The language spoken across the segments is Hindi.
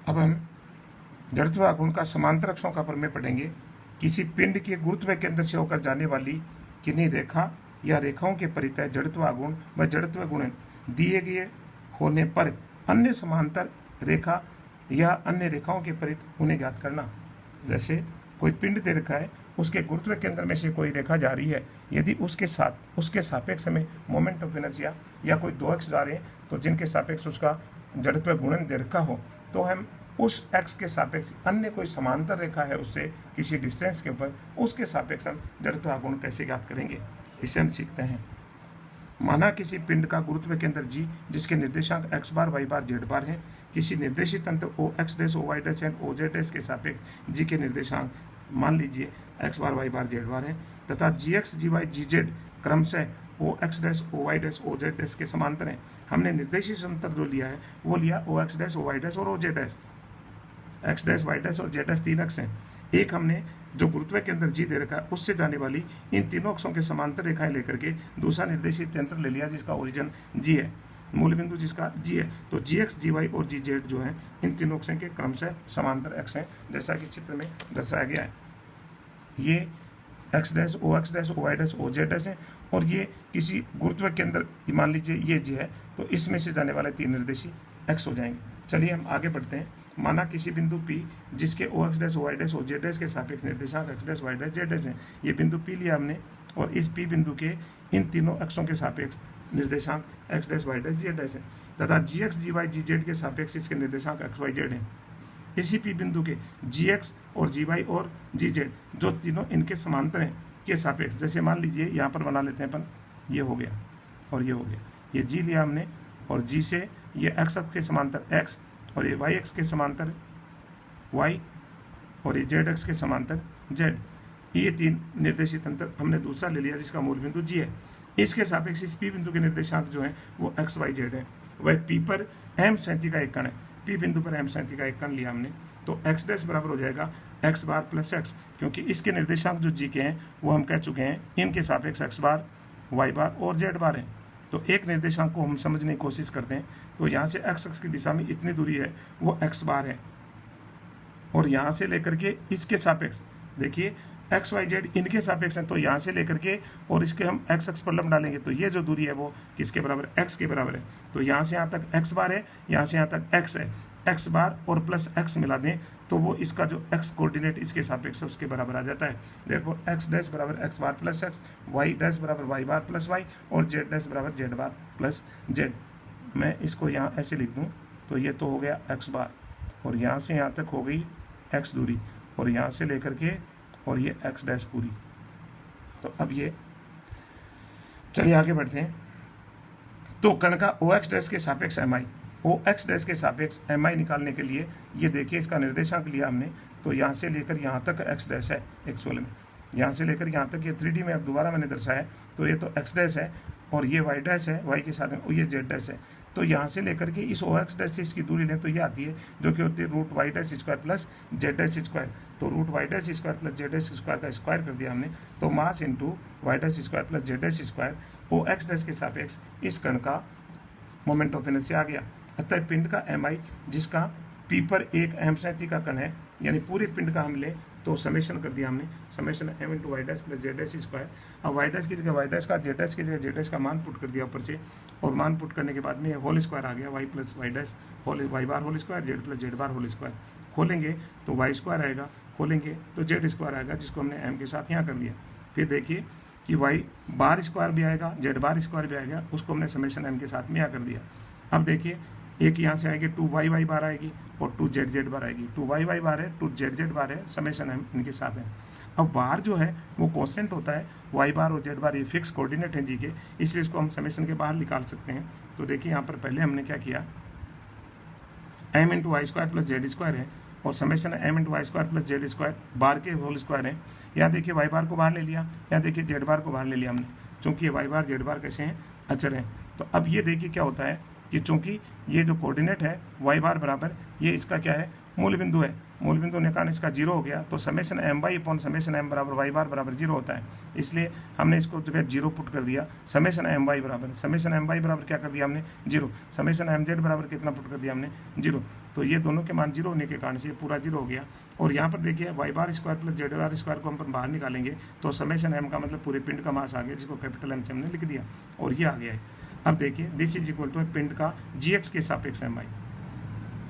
अब हम जड़त्व आघूर्ण का समांतर अक्षों का प्रमेय पढ़ेंगे। किसी पिंड के गुरुत्व केंद्र से होकर जाने वाली किन्हीं रेखा या रेखाओं के परितः जड़त्व आघूर्ण व जड़त्व गुणन दिए गए होने पर अन्य समांतर रेखा या अन्य रेखाओं के परित उन्हें ज्ञात करना। जैसे कोई पिंड दे रखा है, उसके गुरुत्व केंद्र में से कोई रेखा जा रही है, यदि उसके सापेक्ष में मोमेंट ऑफ इनर्शिया या कोई दो अक्ष जा रहे हैं तो जिनके सापेक्ष उसका जड़त्व गुणन दे रखा हो, तो हम उस एक्स के सापेक्ष अन्य कोई समांतर रेखा है उससे किसी डिस्टेंस के ऊपर, उसके सापेक्ष हम जड़त्व आघूर्ण कैसे ज्ञात करेंगे, इसे हम सीखते हैं। माना किसी पिंड का गुरुत्व केंद्र जी जिसके निर्देशांक x बार y बार z बार हैं, किसी निर्देशित तंत्र o x dash o y dash and o z dash के सापेक्ष जी के निर्देशांक मान लीजिए x बार y बार z बार हैं तथा gx gy gz क्रमशः o x dash o y dash o z dash के समांतर हैं। हमने निर्देशित तंत्र जो लिया है वो लिया o x dash o y dash और o z dash, x dash y dash और z डैश तीन अक्ष हैं। एक हमने जो गुरुत्व केंद्र जी दे रखा है उससे जाने वाली इन तीनों अक्षों के समांतर रेखाएं लेकर के दूसरा निर्देशित तंत्र ले लिया जिसका ओरिजिन जी है, मूल बिंदु जिसका जी है। तो जी एक्स जी वाई और जी जेड जो है इन तीनों अक्षों के क्रमशः समांतर अक्ष हैं, जैसा कि चित्र में दर्शाया गया है। ये X dash O X dash O Y dash O Z dash है और ये किसी गुरुत्व केंद्र मान लीजिए ये जी है, तो इसमें से जाने वाले तीन निर्देशी एक्स हो जाएंगे। चलिए हम आगे बढ़ते हैं। माना किसी बिंदु P जिसके O X dash O Y dash O Z dash के सापेक्ष निर्देशांक X dash Y dash Z dash है। ये बिंदु P लिया हमने और इस P बिंदु के इन तीनों अक्षों के सापेक्ष निर्देशांक X dash Y dash Z dash है तथा G X G Y G Z के सापेक्ष इसके निर्देशांक एक्स वाई जेड है। इसी P बिंदु के जी एक्स और जी वाई और जी जेड जो तीनों इनके समांतर हैं के सापेक्ष, जैसे मान लीजिए यहाँ पर बना लेते हैं अपन, ये हो गया और ये हो गया, ये जी लिया हमने और जी से ये एक्स अक्ष के समांतर एक्स और ये वाई एक्स के समांतर वाई और ये जेड एक्स के समांतर जेड, ये तीन निर्देशित तंत्र हमने दूसरा ले लिया जिसका मूल बिंदु जी है। इसके सापेक्ष इस पी बिंदु के निर्देशांक जो है वो एक्स वाई जेड है। वह पी पर एम सैंती का एक कण है, पी बिंदु पर एम सैंती का एक कण लिया हमने, तो एक्स डैश बराबर हो जाएगा एक्स बार प्लस एक्स, क्योंकि इसके निर्देशांक जो जी के हैं वो हम कह चुके हैं इनके सापेक्ष एक्स बार वाई बार और जेड बार है। तो एक निर्देशांक को हम समझने की कोशिश करते हैं, तो यहाँ से एक्स अक्ष की दिशा में इतनी दूरी है वो एक्स बार है और यहाँ से लेकर के इसके सापेक्ष देखिए एक्स वाई जेड इनके सापेक्ष हैं, तो यहाँ से लेकर के और इसके हम एक्स अक्ष पर लंब डालेंगे तो ये जो दूरी है वो किसके बराबर, एक्स के बराबर है। तो यहाँ से यहाँ तक एक्स बार है, यहाँ से यहाँ तक एक्स है, एक्स बार और प्लस एक्स मिला दें तो वो इसका जो एक्स कोऑर्डिनेट इसके सापेक्ष है उसके बराबर आ जाता है। देयरफॉर एक्स डैश बराबर एक्स बार प्लस एक्स, वाई डैश बराबर वाई बार प्लस वाई और जेड डैश बराबर जेड बार प्लस जेड। मैं इसको यहाँ ऐसे लिख दूँ तो ये तो हो गया एक्स बार और यहाँ से यहाँ तक हो गई एक्स दूरी और यहाँ से लेकर के और ये एक्स डैश पूरी। तो अब ये चलिए आगे बढ़ते हैं। तो कण का ओ एक्स डैश के सापेक्ष एम आई, ओ एक्स डैश के सापेक्ष एम आई निकालने के लिए ये देखिए इसका निर्देशांक लिया हमने, तो यहाँ से लेकर यहाँ तक एक्स डैश है 116 में, यहाँ से लेकर यहाँ तक ये 3D में अब दोबारा मैंने दर्शाया, तो ये तो एक्स डैश है और ये वाई डैश है वाई के साथ में, और ये जेड डैश है। तो यहाँ से लेकर के इस ओ एक्स डैश से इसकी दूरी लें तो ये आती है जो कि होती है root Y dash square plus Z dash square. तो root Y dash square plus Z dash square का स्क्वायर कर दिया हमने, तो mass into Y dash square plus Z dash square O X dash के सापेक्ष इस कण का मोमेंट ऑफ इनर्शिया आ गया। अतः पिंड का एम आई जिसका पी पर एक एम सैंती का कण है, यानी पूरे पिंड का हम लें तो समेशन कर दिया हमने, summation M into Y dash plus Z dash square. अब वाई डैश की जगह वाई डैश का, जेड डैश की जगह जेड डैश का मान पुट कर दिया ऊपर से, और मान पुट करने के बाद में होल स्क्वायर आ गया, Y plus Y dash whole Y bar whole square Z plus Z bar whole square. खोलेंगे तो वाई स्क्वायर आएगा, खोलेंगे तो जेड स्क्वायर आएगा जिसको हमने एम के साथ यहाँ कर दिया। फिर देखिए कि वाई बार स्क्वायर भी आएगा, जेड बार स्क्वायर भी आएगा, उसको हमने समेशन एम के साथ में यहाँ कर दिया। अब देखिए एक यहाँ से आएगी 2y बार आएगी और 2z बार आएगी, 2y बार है 2z बार है, समेशन एम इनके साथ है। अब बार जो है वो कांस्टेंट होता है, y बार और z बार ये फिक्स कोऑर्डिनेट हैं जी के, इसलिए इसको हम समेशन के बाहर निकाल सकते हैं। तो देखिए यहाँ पर पहले हमने क्या किया, m into Y square plus Z square है और summation m into Y square plus Z square bar के होल स्क्वायर है। यहाँ देखिए y बार को बाहर ले लिया, यहाँ देखिए z बार को बाहर ले लिया हमने, चूँकि ये y बार जेड बार कैसे हैं, अचर हैं। तो अब ये देखिए क्या होता है कि चूंकि ये जो कोऑर्डिनेट है वाई बार बराबर ये इसका क्या है, मूल बिंदु है, मूल बिंदु होने के कारण इसका जीरो हो गया, तो summation M by upon summation M बराबर वाई बार बराबर जीरो होता है, इसलिए हमने इसको जगह जीरो पुट कर दिया। समेशन एम वाई बराबर, समेशन एम वाई बराबर क्या कर दिया हमने, जीरो। समेशन एम जेड बराबर कितना पुट कर दिया हमने, जीरो। तो ये दोनों के मान जीरो होने के कारण से ये पूरा जीरो हो गया। और यहाँ पर देखिए Y bar square plus Z bar square को हम बाहर निकालेंगे तो समेशन एम का मतलब पूरे पिंड का मास आ गया, जिसको कैपिटल एम से हमने लिख दिया, और ये आ गया है। अब देखिए दिस इज इक्वल टू पिंड का जी एक्स के सापेक्ष एम वाई।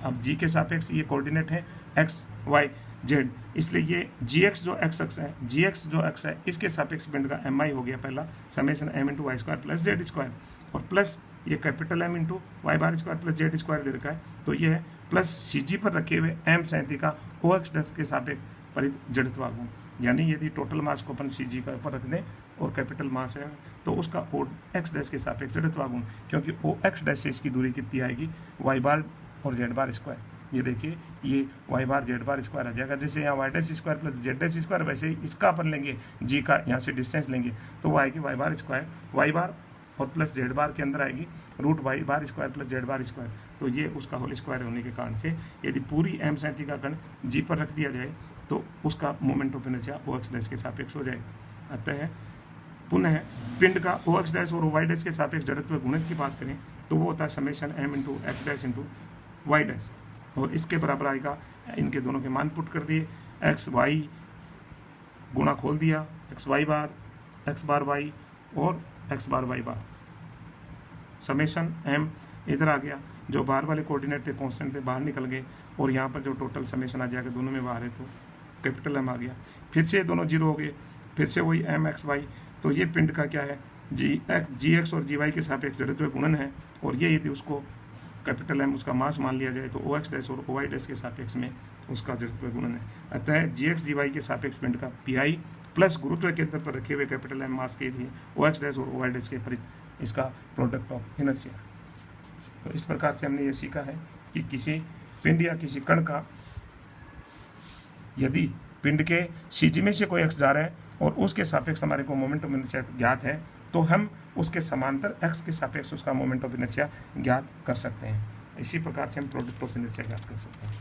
अब जी के सापेक्ष ये कोऑर्डिनेट है एक्स वाई जेड, इसलिए ये जी एक्स जो एक्स एक्स है, जी एक्स जो एक्स है इसके सापेक्ष पिंड का एम आई हो गया पहला, summation M into Y square plus Z square, और प्लस ये capital M into Y bar square plus Z square दे रखा है, तो ये है प्लस सी जी पर रखे हुए एम सैंती का ओ एक्स डैश के सापेक्ष परित जड़त्व आघूर्ण। यानी यदि टोटल मास को अपन सी जी का ऊपर रख दें और कैपिटल मास है तो उसका ओ एक्स डैश के सापेक्ष जड़त्व आघूर्ण, क्योंकि ओ एक्स डैश से इसकी दूरी कितनी आएगी, वाई बार और जेड बार स्क्वायर। ये देखिए ये Y bar Z bar square आ जाएगा, जैसे यहाँ Y dash square plus Z dash square, वैसे ही इसका अपन लेंगे जी का यहाँ से डिस्टेंस लेंगे तो वो आएगी वाई बार स्क्वायर, वाई बार और प्लस जेड बार के अंदर आएगी root Y bar square plus Z bar square, तो ये उसका होल स्क्वायर होने के कारण से यदि पूरी एम सैंती का कण जी पर रख दिया जाए तो उसका moment of inertia O X dash के सापेक्ष हो जाएगा। अतः पुनः पिंड का ओ एक्स डैश और वाई डैश के सापेक्ष जड़त्व गुणित की बात करें तो वो होता है summation M into X dash into Y dash, और इसके बराबर आएगा, इनके दोनों के मान पुट कर दिए, एक्स वाई गुणा खोल दिया, एक्स बार वाई और एक्स बार वाई बार, समेशन एम इधर आ गया, जो बाहर वाले कोऑर्डिनेट थे कांस्टेंट थे बाहर निकल गए, और यहाँ पर जो टोटल समेशन आ जाएगा दोनों में बाहर है तो कैपिटल एम आ गया, फिर से दोनों जीरो हो गए, फिर से वही एम एक्स वाई, तो ये पिंड का क्या है जी एक्स और जी वाई के सापेक्ष जड़त्व गुणन है, और ये यदि उसको कैपिटल एम उसका मास मान लिया जाए तो ओ एक्स डैश और ओ वाई डैश के सापेक्ष में उसका जड़त्व गुणन है। अतः जी एक्स जी वाई के सापेक्ष पिंड का पी आई प्लस गुरुत्व केंद्र पर रखे हुए कैपिटल एम मास के लिए ओ एक्स डैश और ओ वाई डैश के परित इसका प्रोडक्ट ऑफ इनर्शिया। तो इस प्रकार से हमने ये सीखा है कि किसी पिंड या किसी कण का यदि पिंड के सीजी में से कोई एक्स जा रहा है और उसके सापेक्ष हमारे को मोमेंट ऑफ इनर्शिया ज्ञात है तो हम उसके समांतर एक्स के सापेक्ष उसका मोमेंट ऑफ इनर्शिया ज्ञात कर सकते हैं। इसी प्रकार से हम प्रोडक्ट ऑफ इनर्शिया ज्ञात कर सकते हैं।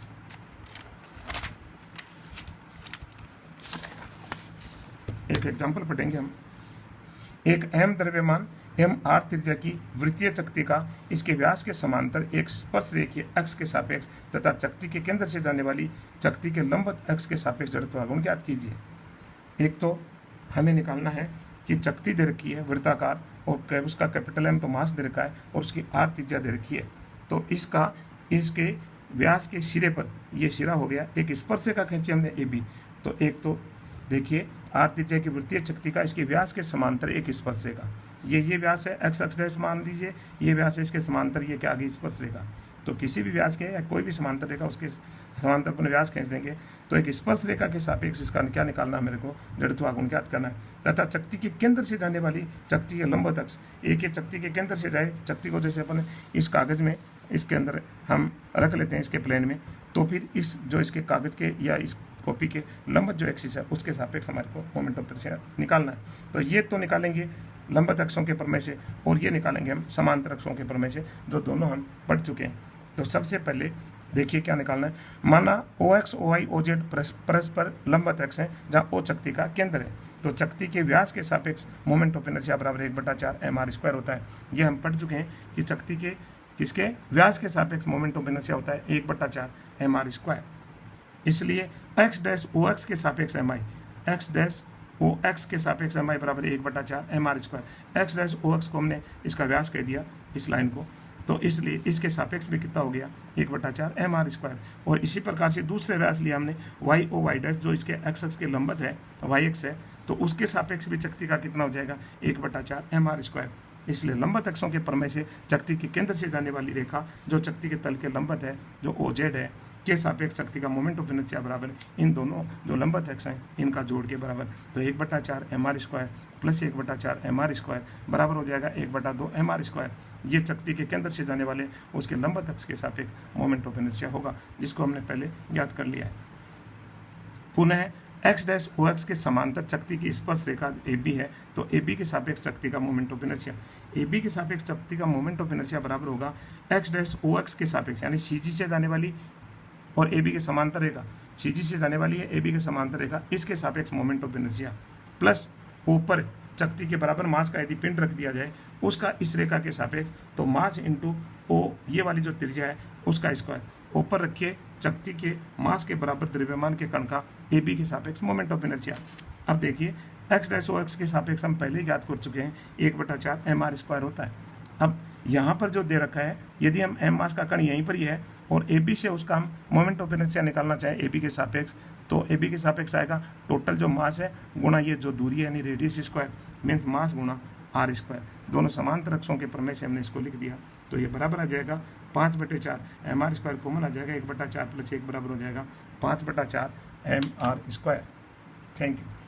एक एग्जांपल पढ़ेंगे हम। एक एम द्रव्यमान एम आर त्रिज्या की वृत्तीय चक्ति का इसके व्यास के समांतर एक स्पर्श रेखीय एक्स के सापेक्ष तथा चक्ति के केंद्र से जाने वाली चक्ति के लंबवत एक्स के सापेक्ष जड़त्व आघूर्ण ज्ञात कीजिए। एक तो हमें निकालना है कि चक्ति दे रखी है वृत्ताकार और उसका कैपिटल एम तो मास दे रखा है और उसकी आर त्रिज्या दे रखी है, तो इसके व्यास के सिरे पर ये सिरा हो गया, एक स्पर्शिका खींची हमने ए बी, तो एक तो देखिए आर त्रिज्या की वृत्तीय चक्ति का इसके व्यास के समांतर एक स्पर्शिका, ये व्यास है एक्स एक्स डैश मान लीजिए, ये व्यास है इसके समांतर ये क्या आ गई स्पर्शिका, तो किसी भी व्यास के या कोई भी समांतर रेखा उसके समांतर पर व्यास खींच देंगे तो एक स्पर्श रेखा के सापेक्ष इसका क्या निकालना है, मेरे को जड़त्व आघूर्ण ज्ञात करना है। तथा चक्ति के केंद्र से जाने वाली चक्ति के लंबवत अक्ष, एक ये चक्ति के केंद्र से जाए, चक्ति को जैसे अपन इस कागज में इसके अंदर हम रख लेते हैं इसके प्लेन में, तो फिर इस जो इसके कागज के या इस कॉपी के लंबवत जो एक्सिस है उसके सापेक्ष हमारे को मोमेंट ऑफ इनर्शिया निकालना है। तो ये तो निकालेंगे लंबवत अक्षों के प्रमेय से, और ये निकालेंगे हम समांतर अक्षों के प्रमेय से, जो दोनों हम पढ़ चुके हैं। तो सबसे पहले देखिए क्या निकालना है। माना O X O Y O Z परस्पर लंबवत अक्ष है जहाँ ओ चक्ति का केंद्र है, तो चक्ति के व्यास के सापेक्ष मोमेंट ऑफ इनर्शिया बराबर 1/4 एम आर स्क्वायर होता है। ये हम पढ़ चुके हैं कि चक्ति के किसके व्यास के सापेक्ष मोमेंट ऑफ इनर्शिया होता है 1/4 एम आर स्क्वायर। इसलिए एक्स डैश ओ एक्स के सापेक्ष M I, X dash O X के सापेक्ष एम आई बराबर 1/4 M R square. X dash O X को हमने इसका व्यास कह दिया इस लाइन को, तो इसलिए इसके सापेक्ष में कितना हो गया 1/4 एम आर स्क्वायर। और इसी प्रकार से दूसरे व्यास लिया हमने वाई ओ वाई डैश, जो इसके एक्स एक्स के लंबवत है वाई एक्स है, तो उसके सापेक्ष भी चक्ति का कितना हो जाएगा 1/4 एम आर स्क्वायर। इसलिए लंबवत अक्षों के प्रमेय से चक्ति के केंद्र से जाने वाली रेखा जो चक्ति के तल के लंबवत है जो ओ जेड है के सापेक्ष शक्ति का मोमेंट ऑफ इनर्शिया बराबर इन दोनों जो लंबवत अक्ष हैं इनका जोड़ के बराबर, तो 1/4 M R square plus 1/4 M R square बराबर हो जाएगा 1/2 एम आर स्क्वायर। ये चक्ति के केंद्र से जाने वाले उसके लंबवत अक्ष के सापेक्ष मोमेंट ऑफ इनर्शिया होगा, जिसको हमने पहले याद कर लिया है। पुनः एक्स डैश ओ एक्स के समांतर चक्ति की स्पर्श रेखा ए बी है, तो ए बी के सापेक्ष चक्ति का moment of inertia, A B के सापेक्ष चकती का मोमेंट ऑफ इनर्शिया बराबर होगा एक्स डैश ओ एक्स के सापेक्ष, यानी सी जी से जाने वाली और ए बी के समांतर रेखा, सी जी से जाने वाली है ए बी के समांतर रेखा, इसके सापेक्ष मोमेंट ऑफ इनर्शिया प्लस ऊपर चकती के बराबर मास का यदि पिंड रख दिया जाए उसका इस रेखा के सापेक्ष, तो मास इंटू ओ, ये वाली जो त्रिज्या है उसका स्क्वायर, ऊपर रखिए चकती के मास के बराबर द्रव्यमान के कण का ए बी के सापेक्ष मोमेंट ऑफ इनर्शिया। अब देखिए एक्स डैश ओ एक्स के सापेक्ष हम पहले ही ज्ञात कर चुके हैं 1/4 एम आर स्क्वायर होता है। अब यहाँ पर जो दे रखा है, यदि हम एम मास का कण यहीं पर ही है और ए बी से उसका हम मोमेंट ऑफ इनर्शिया निकालना चाहें ए बी के सापेक्ष, तो ए बी के सापेक्ष आएगा टोटल जो मास है गुणा ये जो दूरी है यानी रेडियस स्क्वायर, मीन्स मास गुणा आर स्क्वायर। दोनों समांतर अक्षों के प्रमेय से हमने इसको लिख दिया, तो ये बराबर आ जाएगा 5/4 एम आर स्क्वायर कॉमन आ जाएगा, 1/4 + 1 बराबर हो जाएगा 5/4 M R square. Thank you.